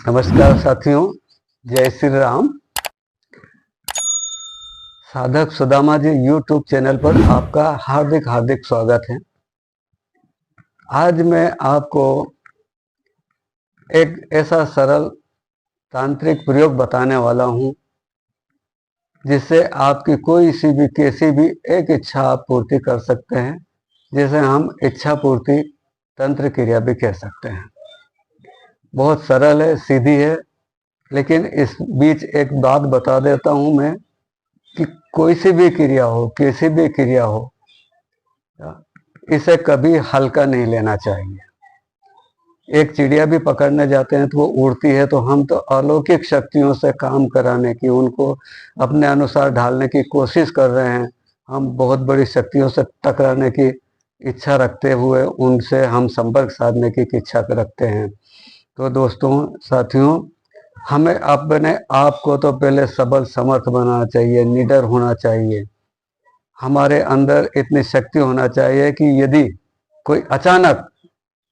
नमस्कार साथियों, जय श्री राम। साधक सुदामा जी यूट्यूब चैनल पर आपका हार्दिक हार्दिक स्वागत है। आज मैं आपको एक ऐसा सरल तांत्रिक प्रयोग बताने वाला हूं जिससे आपकी कोई सी भी कैसी भी एक इच्छा आप पूर्ति कर सकते हैं, जिसे हम इच्छा पूर्ति तंत्र क्रिया भी कह सकते हैं। बहुत सरल है, सीधी है, लेकिन इस बीच एक बात बता देता हूं मैं कि कोई सी भी क्रिया हो, कैसी भी क्रिया हो, इसे कभी हल्का नहीं लेना चाहिए। एक चिड़िया भी पकड़ने जाते हैं तो वो उड़ती है, तो हम तो अलौकिक शक्तियों से काम कराने की, उनको अपने अनुसार ढालने की कोशिश कर रहे हैं। हम बहुत बड़ी शक्तियों से टकराने की इच्छा रखते हुए उनसे हम संपर्क साधने की इच्छा रखते हैं। तो दोस्तों, साथियों, हमें अपने आप को तो पहले सबल समर्थ बनाना चाहिए, निडर होना चाहिए। हमारे अंदर इतनी शक्ति होना चाहिए कि यदि कोई अचानक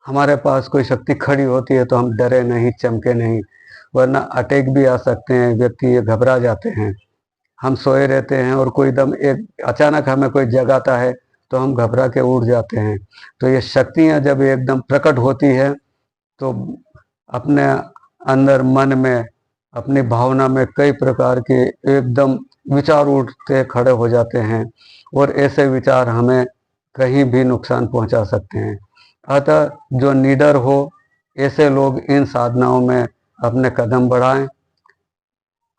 हमारे पास कोई शक्ति खड़ी होती है तो हम डरे नहीं, चमके नहीं, वरना अटैक भी आ सकते हैं। व्यक्ति घबरा जाते हैं। हम सोए रहते हैं और कोई दम एक अचानक हमें कोई जगाता है तो हम घबरा के उठ जाते हैं। तो ये शक्तियाँ जब एकदम प्रकट होती है तो अपने अंदर मन में, अपनी भावना में कई प्रकार के एकदम विचार उठते खड़े हो जाते हैं और ऐसे विचार हमें कहीं भी नुकसान पहुंचा सकते हैं। अतः जो निडर हो, ऐसे लोग इन साधनाओं में अपने कदम बढ़ाएं।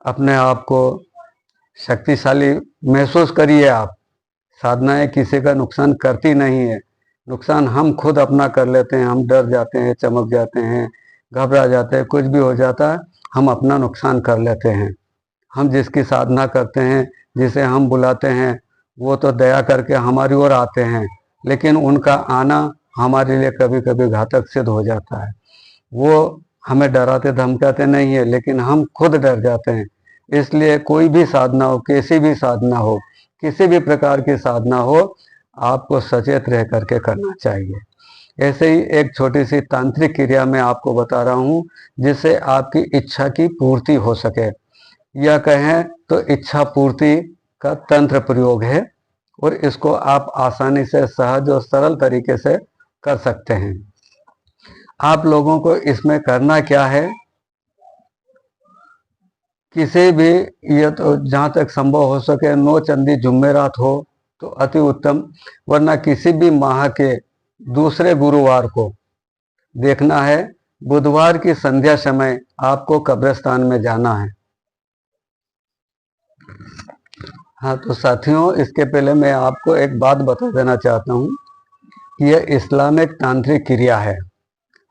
अपने आप को शक्तिशाली महसूस करिए। आप साधनाएं किसी का नुकसान करती नहीं है। नुकसान हम खुद अपना कर लेते हैं। हम डर जाते हैं, चमक जाते हैं, घबरा जाते हैं, कुछ भी हो जाता है, हम अपना नुकसान कर लेते हैं। हम जिसकी साधना करते हैं, जिसे हम बुलाते हैं, वो तो दया करके हमारी ओर आते हैं, लेकिन उनका आना हमारे लिए कभी कभी घातक सिद्ध हो जाता है। वो हमें डराते धमकाते नहीं है, लेकिन हम खुद डर जाते हैं। इसलिए कोई भी साधना हो, कैसी भी साधना हो, किसी भी प्रकार की साधना हो, आपको सचेत रह करके करना चाहिए। ऐसे ही एक छोटी सी तांत्रिक क्रिया मैं आपको बता रहा हूँ जिससे आपकी इच्छा की पूर्ति हो सके। यह कहें तो इच्छा पूर्ति का तंत्र प्रयोग है और इसको आप आसानी से, सहज और सरल तरीके से कर सकते हैं। आप लोगों को इसमें करना क्या है, किसी भी, यह तो जहाँ तक संभव हो सके 9 चंदी जुम्मेरात हो तो अति उत्तम, वरना किसी भी माह के दूसरे गुरुवार को देखना है। बुधवार की संध्या समय आपको कब्रिस्तान में जाना है। हाँ, तो साथियों, इसके पहले मैं आपको एक बात बता देना चाहता हूँ कि यह इस्लामिक तांत्रिक क्रिया है।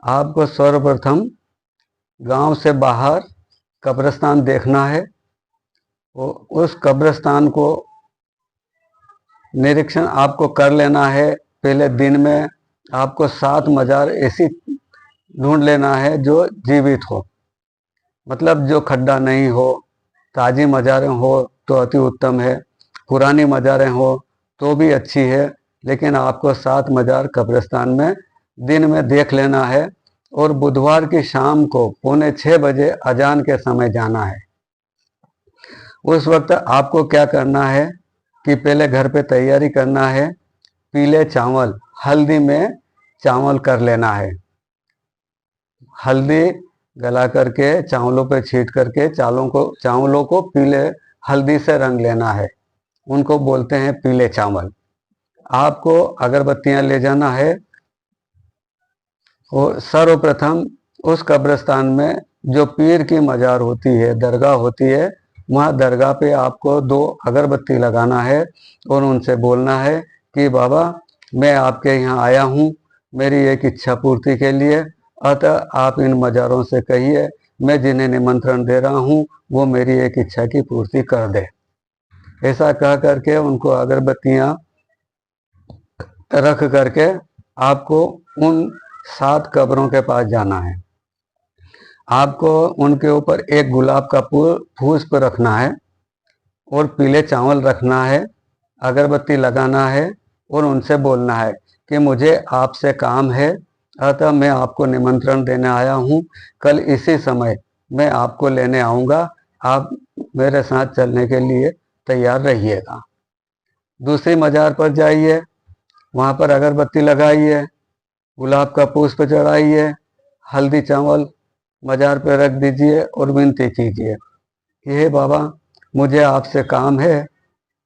आपको सर्वप्रथम गांव से बाहर कब्रिस्तान देखना है और उस कब्रिस्तान को निरीक्षण आपको कर लेना है। पहले दिन में आपको 7 मजार ऐसी ढूंढ लेना है जो जीवित हो, मतलब जो खड्डा नहीं हो। ताजी मजारें हो तो अति उत्तम है, पुरानी मजारें हो तो भी अच्छी है, लेकिन आपको 7 मजार कब्रिस्तान में दिन में देख लेना है। और बुधवार की शाम को 5:45 बजे अजान के समय जाना है। उस वक्त आपको क्या करना है कि पहले घर पे तैयारी करना है। पीले चावल, हल्दी में चावल कर लेना है। हल्दी गला करके चावलों पे छीट करके चावलों को पीले हल्दी से रंग लेना है। उनको बोलते हैं पीले चावल। आपको अगरबत्तियां ले जाना है और सर्वप्रथम उस कब्रिस्तान में जो पीर की मजार होती है, दरगाह होती है, वहाँ दरगाह पे आपको 2 अगरबत्ती लगाना है और उनसे बोलना है कि बाबा, मैं आपके यहाँ आया हूँ मेरी एक इच्छा पूर्ति के लिए, अतः आप इन मजारों से कहिए मैं जिन्हें निमंत्रण दे रहा हूँ वो मेरी एक इच्छा की पूर्ति कर दे। ऐसा कह करके उनको अगरबत्तियाँ रख करके आपको उन 7 कब्रों के पास जाना है। आपको उनके ऊपर एक गुलाब का पुष्प रखना है और पीले चावल रखना है, अगरबत्ती लगाना है और उनसे बोलना है कि मुझे आपसे काम है, अतः मैं आपको निमंत्रण देने आया हूँ। कल इसी समय मैं आपको लेने आऊँगा, आप मेरे साथ चलने के लिए तैयार रहिएगा। दूसरी मज़ार पर जाइए, वहाँ पर अगरबत्ती लगाइए, गुलाब का पुष्प चढ़ाइए, हल्दी चावल मज़ार पर रख दीजिए और विनती कीजिए कि हे बाबा, मुझे आपसे काम है,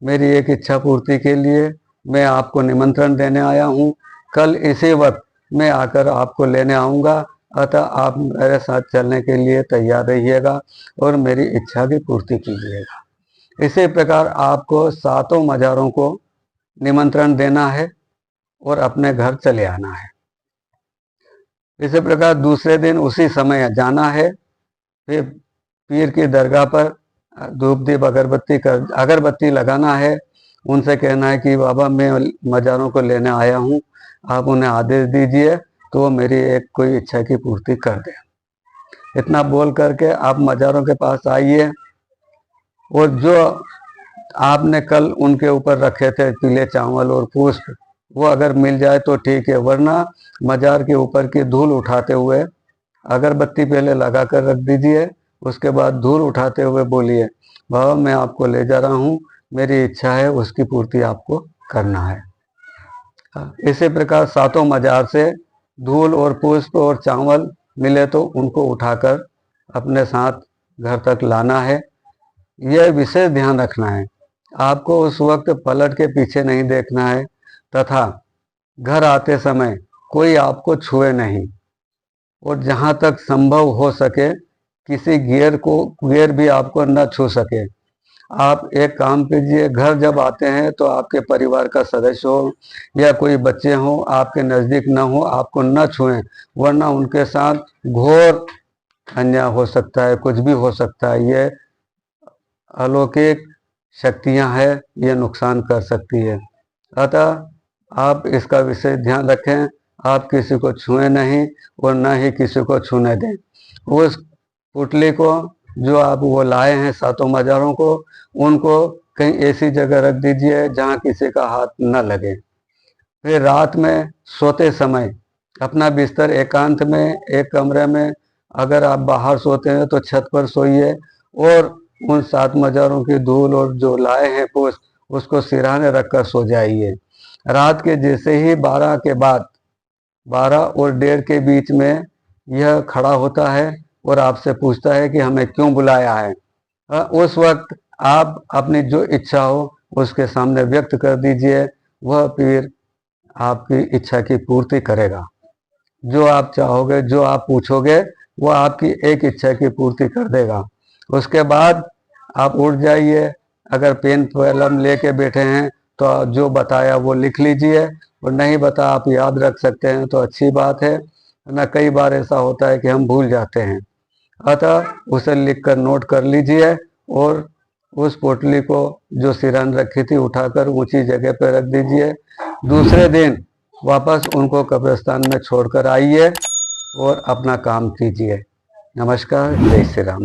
मेरी एक इच्छा पूर्ति के लिए मैं आपको निमंत्रण देने आया हूँ। कल इसी वक्त मैं आकर आपको लेने आऊँगा, अतः आप मेरे साथ चलने के लिए तैयार रहिएगा और मेरी इच्छा की पूर्ति कीजिएगा। इसी प्रकार आपको सातों मज़ारों को निमंत्रण देना है और अपने घर चले आना है। इसी प्रकार दूसरे दिन उसी समय जाना है, फिर पीर की दरगाह पर धूप दीप अगरबत्ती लगाना है, उनसे कहना है कि बाबा मैं मज़ारों को लेने आया हूँ, आप उन्हें आदेश दीजिए तो वो मेरी एक कोई इच्छा की पूर्ति कर दें। इतना बोल करके आप मज़ारों के पास आइए और जो आपने कल उनके ऊपर रखे थे पीले चावल और पुष्प, वो अगर मिल जाए तो ठीक है, वरना मज़ार के ऊपर की धूल उठाते हुए अगरबत्ती पहले लगा कर रख दीजिए, उसके बाद धूल उठाते हुए बोलिए, बाबा मैं आपको ले जा रहा हूँ, मेरी इच्छा है उसकी पूर्ति आपको करना है। इसी प्रकार सातों मज़ार से धूल और पुष्प और चावल मिले तो उनको उठाकर अपने साथ घर तक लाना है। यह विशेष ध्यान रखना है, आपको उस वक्त पलट के पीछे नहीं देखना है तथा घर आते समय कोई आपको छुए नहीं, और जहाँ तक संभव हो सके किसी गैर भी आपको न छू सके। आप एक काम कीजिए, घर जब आते हैं तो आपके परिवार का सदस्य हो या कोई बच्चे हो आपके नज़दीक न हो, आपको न छुएं, वरना उनके साथ घोर अन्याय हो सकता है, कुछ भी हो सकता है। ये अलौकिक शक्तियां हैं, ये नुकसान कर सकती है। अतः आप इसका विशेष ध्यान रखें, आप किसी को छुएं नहीं और न ही किसी को छूने दें। उस पुतली को जो आप वो लाए हैं सातों मज़ारों को, उनको कहीं ऐसी जगह रख दीजिए जहाँ किसी का हाथ न लगे। फिर रात में सोते समय अपना बिस्तर एकांत में एक कमरे में, अगर आप बाहर सोते हैं तो छत पर सोइए और उन सात मज़ारों की धूल और जो लाए हैं पुष्प उसको सिरहाने रखकर सो जाइए। रात के जैसे ही 12 के बाद 12 और 1:30 के बीच में यह खड़ा होता है और आपसे पूछता है कि हमें क्यों बुलाया है। उस वक्त आप अपनी जो इच्छा हो उसके सामने व्यक्त कर दीजिए, वह पीर आपकी इच्छा की पूर्ति करेगा। जो आप चाहोगे, जो आप पूछोगे, वो आपकी एक इच्छा की पूर्ति कर देगा। उसके बाद आप उठ जाइए, अगर पेन कलम लेके बैठे हैं तो जो बताया वो लिख लीजिए, और नहीं बता आप याद रख सकते हैं तो अच्छी बात है ना। कई बार ऐसा होता है कि हम भूल जाते हैं, अतः उसे लिखकर नोट कर लीजिए और उस पोटली को जो सिरहाने रखी थी उठाकर ऊंची जगह पर रख दीजिए। दूसरे दिन वापस उनको कब्रिस्तान में छोड़कर आइए और अपना काम कीजिए। नमस्कार, जय श्री राम।